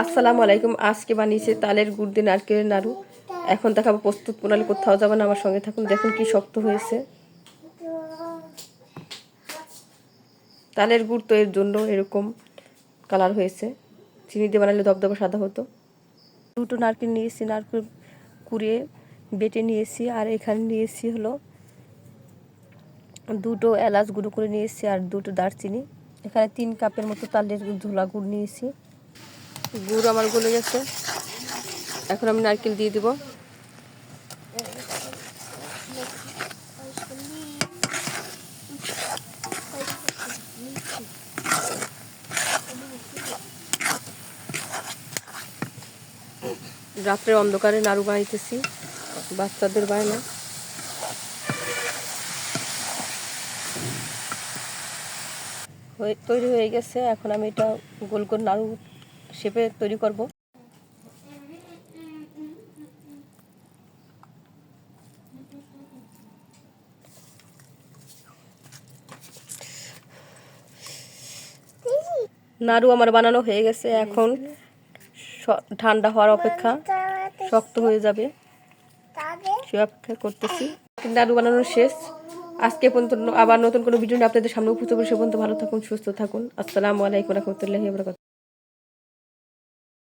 আসসালামু আলাইকুম। আজকে বানিয়েছে তালের গুড় দিয়ে নারকেলের নাড়ু। এখন দেখাবো প্রস্তুত প্রণালী। কোথাও যাবে না, আমার সঙ্গে থাকুন। দেখুন কি শক্ত হয়েছে। তালের গুড় তো এর জন্য এরকম কালার হয়েছে। চিনি দিয়ে বানালে দবদবা সাদা হতো। দুটো নারকেল নিয়েছি, নারকেল কুড়িয়ে বেটে নিয়েছি। আর এখানে নিয়েছি হলো দুটো এলাচ গুঁড়ো করে নিয়েছি আর দুটো দারচিনি। এখানে 3 কাপের মতো তালের ঝোলা গুড় নিয়েছি। গুড় আমার গলে গেছে, এখন আমি নারকেল দিয়ে দিব। রাত্রের অন্ধকারে নাড়ু বানাইতেছি, বাচ্চাদের বায়না। তৈরি হয়ে গেছে। এখন আমি এটা গোল গোল নাড়ু শেপে তৈরি করব। নাড়ু আমার বানানো হয়ে গেছে। এখন ঠান্ডা হওয়ার অপেক্ষা, শক্ত হয়ে যাবে সে অপেক্ষা করতেছি। নাড়ু বানানো শেষ। আজকে পর্যন্ত আবার নতুন কোনো ভিডিও নিয়ে আপনাদের সামনে উপস্থিত হবো। সে পর্যন্ত ভালো থাকুন, সুস্থ থাকুন। আসসালামু আলাইকুম ওয়া রাহমাতুল্লাহি ওয়া বারাকাতুহু।